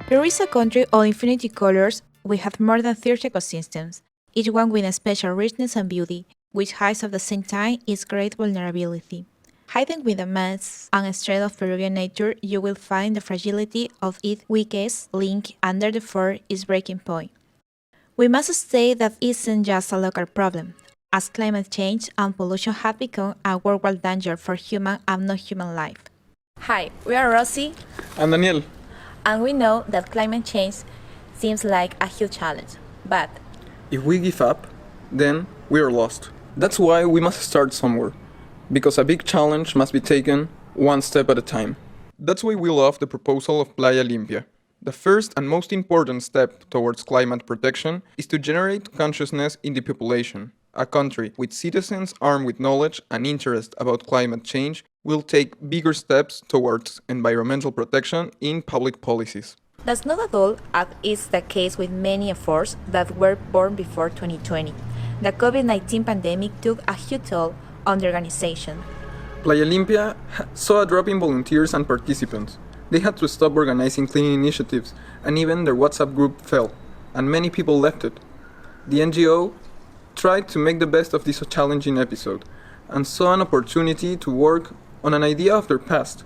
Peru is a country of infinity colors. We have more than 30 ecosystems, each one with a special richness and beauty, which hides at the same time its great vulnerability. Hidden with the mass and strength of Peruvian nature, you will find the fragility of its weakest link under the fur its breaking point. We must state that it isn't just a local problem, as climate change and pollution have become a worldwide danger for human and non-human life. Hi, we are Rosie, And Daniel, and we know that climate change seems like a huge challenge, but if we give up, then we are lost. That's why we must start somewhere, because a big challenge must be taken one step at a time. That's why we love the proposal of Playa Limpia. The first and most important step towards climate protection is to generate consciousness in the population. A country with citizens armed with knowledge and interest about climate change will take bigger steps towards environmental protection in public policies. that's not at all as is the case with many efforts that were born before 2020. The COVID-19 pandemic took a huge toll on the organization. Playa Limpia saw a drop in volunteers and participants. They had to stop organizing cleaning initiatives, and even their WhatsApp group fell, and many people left it. The NGO tried to make the best of this challenging episode, and saw an opportunity to work on an idea of their past,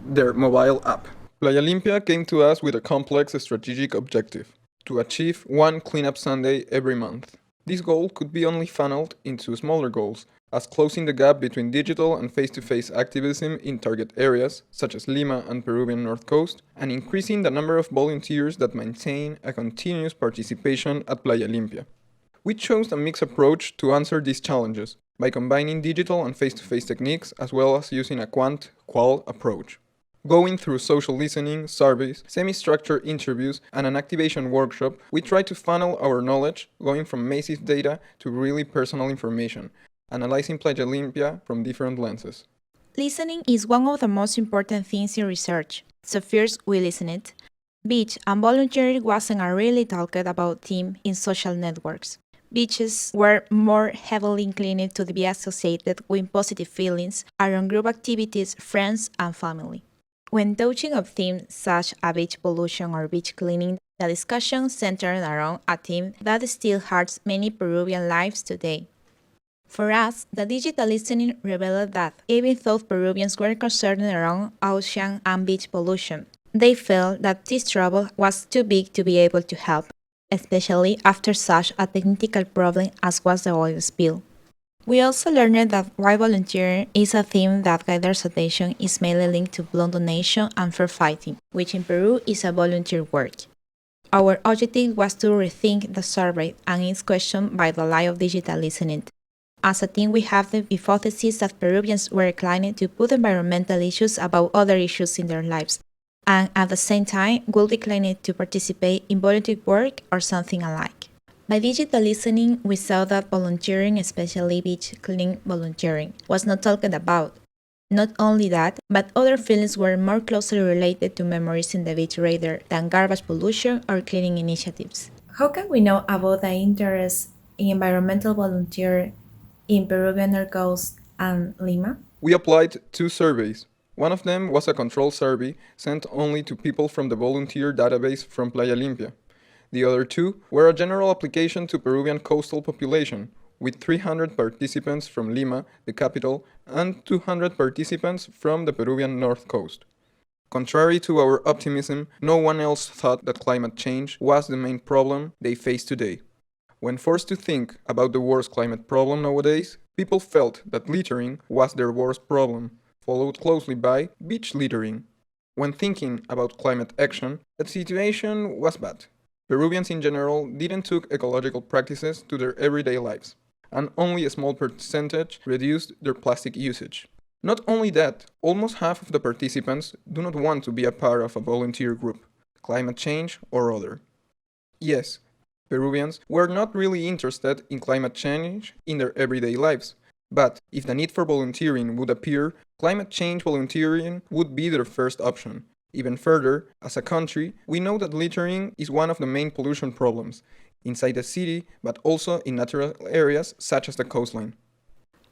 their mobile app. Playa Limpia came to us with a complex strategic objective, to achieve one cleanup Sunday every month. This goal could be only funneled into smaller goals, as closing the gap between digital and face-to-face activism in target areas, such as Lima and Peruvian North Coast, and increasing the number of volunteers that maintain a continuous participation at Playa Limpia. We chose a mixed approach to answer these challenges, by combining digital and face-to-face techniques as well as using a quant-qual approach. Going through social listening, surveys, semi-structured interviews, and an activation workshop, we try to funnel our knowledge, going from massive data to really personal information, analyzing Playa Limpia from different lenses. Listening is one of the most important things in research, so first we listened. Beach and volunteering wasn't a really talked about theme in social networks. Beaches were more heavily inclined to be associated with positive feelings around group activities, friends, and family. When touching on themes such as beach pollution or beach cleaning, the discussion centered around a theme that still hurts many Peruvian lives today. For us, the digital listening revealed that even though Peruvians were concerned around ocean and beach pollution, they felt that this trouble was too big to be able to help, especially after such a technical problem as was the oil spill. We also learned that while volunteering is a theme that gathers attention is mainly linked to blood donation and fair fighting, which in Peru is a volunteer work. Our objective was to rethink the survey and its question by the light of digital listening. As a team, we have the hypothesis that Peruvians were inclined to put environmental issues above other issues in their lives, and at the same time would decline to participate in volunteer work or something alike. By digital listening, we saw that volunteering, especially beach cleaning volunteering, was not talked about. Not only that, but other feelings were more closely related to memories in the beach rather than garbage pollution or cleaning initiatives. How can we know about the interest in environmental volunteer in Peruvian North Coast and Lima? We applied 2 surveys. One of them was a control survey sent only to people from the volunteer database from Playa Limpia. The other 2 were a general application to Peruvian coastal population, with 300 participants from Lima, the capital, and 200 participants from the Peruvian North Coast. Contrary to our optimism, no one else thought that climate change was the main problem they face today. When forced to think about the worst climate problem nowadays, people felt that littering was their worst problem, followed closely by beach littering. When thinking about climate action, the situation was bad. Peruvians in general didn't took ecological practices to their everyday lives, and only a small percentage reduced their plastic usage. Not only that, almost half of the participants do not want to be a part of a volunteer group, climate change or other. Yes, Peruvians were not really interested in climate change in their everyday lives, but if the need for volunteering would appear, Climate change volunteering would be their first option. Even further, as a country, we know that littering is one of the main pollution problems, inside the city, but also in natural areas such as the coastline.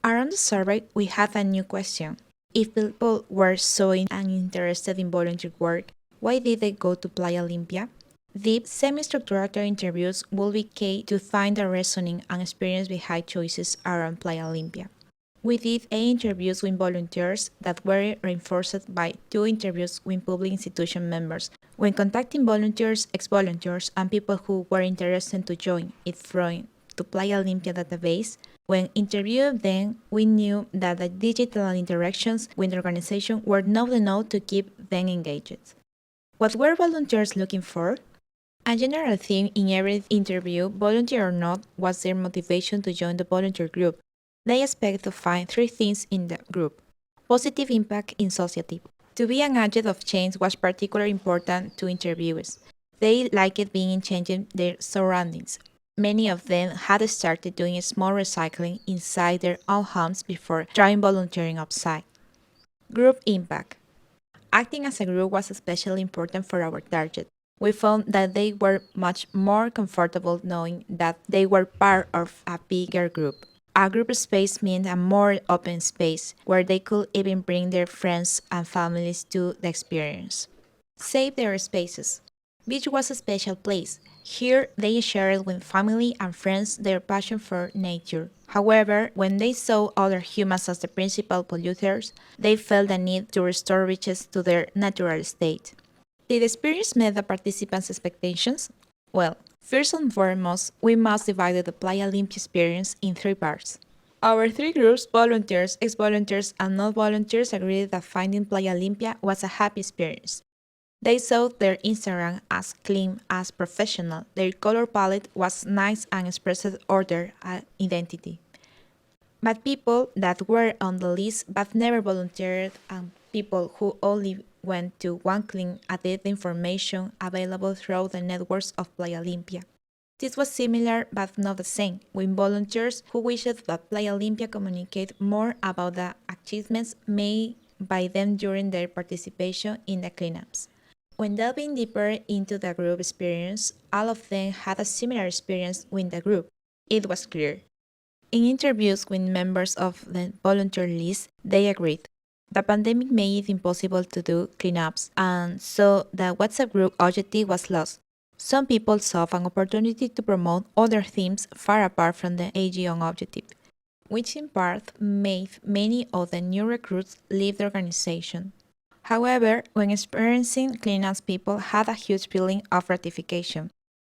Around the survey, we had a new question. If people were so uninterested in volunteer work, why did they go to Playa Limpia? Deep, semi-structured interviews will be key to find the reasoning and experience behind choices around Playa Limpia. We did 8 interviews with volunteers that were reinforced by 2 interviews with public institution members. When contacting volunteers, ex-volunteers, and people who were interested to join it from the Playa Limpia database, when interviewing them, we knew that the digital interactions with the organization were not enough to keep them engaged. What were volunteers looking for? A general theme in every interview, volunteer or not, was their motivation to join the volunteer group. They expect to find 3 things in the group. Positive impact in society. To be an agent of change was particularly important to interviewers. They liked being changing their surroundings. Many of them had started doing small recycling inside their own homes before trying volunteering outside. Group impact. Acting as a group was especially important for our target. We found that they were much more comfortable knowing that they were part of a bigger group. A group space meant a more open space where they could even bring their friends and families to the experience. Save their spaces. Beach was a special place. Here they shared with family and friends their passion for nature. However, when they saw other humans as the principal polluters, they felt the need to restore beaches to their natural state. Did the experience meet the participants' expectations? Well, first and foremost, we must divide the Playa Limpia experience in 3 parts. Our 3 groups, volunteers, ex-volunteers, and non-volunteers, agreed that finding Playa Limpia was a happy experience. They saw their Instagram as clean, as professional. Their color palette was nice and expressed order and identity. But people that were on the list but never volunteered and people who only went to one clean added the information available through the networks of Playa Limpia. This was similar but not the same, with volunteers who wished that Playa Limpia communicate more about the achievements made by them during their participation in the cleanups. When delving deeper into the group experience, all of them had a similar experience with the group. It was clear. In interviews with members of the volunteer list, they agreed. The pandemic made it impossible to do cleanups, and so the WhatsApp group objective was lost. Some people saw an opportunity to promote other themes far apart from the AGO objective, which in part made many of the new recruits leave the organization. However, when experiencing cleanups, people had a huge feeling of gratification.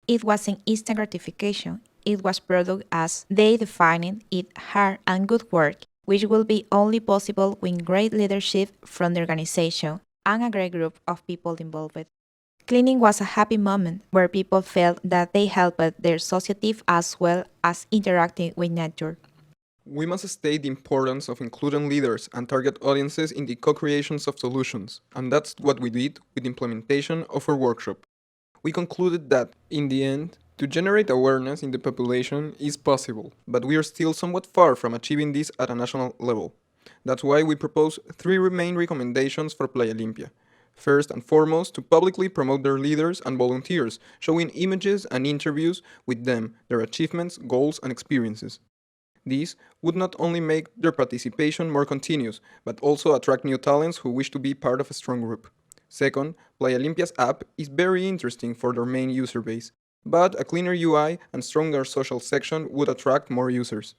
It wasn't instant gratification, it was product as they defined it hard and good work, which will be only possible with great leadership from the organization and a great group of people involved. Cleaning was a happy moment where people felt that they helped their society as well as interacting with nature. We must state the importance of including leaders and target audiences in the co-creations of solutions, and that's what we did with the implementation of our workshop. We concluded that, in the end, to generate awareness in the population is possible, but we are still somewhat far from achieving this at a national level. That's why we propose 3 main recommendations for Playa Limpia. First and foremost, to publicly promote their leaders and volunteers, showing images and interviews with them, their achievements, goals, and experiences. This would not only make their participation more continuous, but also attract new talents who wish to be part of a strong group. Second, Playa Limpia's app is very interesting for their main user base, but a cleaner UI and stronger social section would attract more users.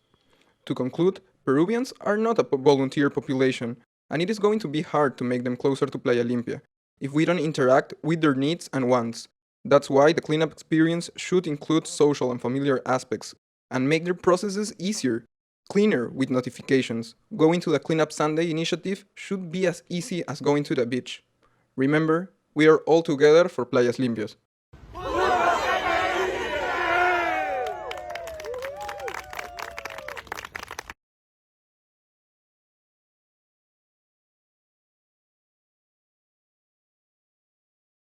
To conclude, Peruvians are not a volunteer population, and it is going to be hard to make them closer to Playa Limpia if we don't interact with their needs and wants. That's why the cleanup experience should include social and familiar aspects and make their processes easier, cleaner with notifications. Going to the Cleanup Sunday initiative should be as easy as going to the beach. Remember, we are all together for Playas Limpias.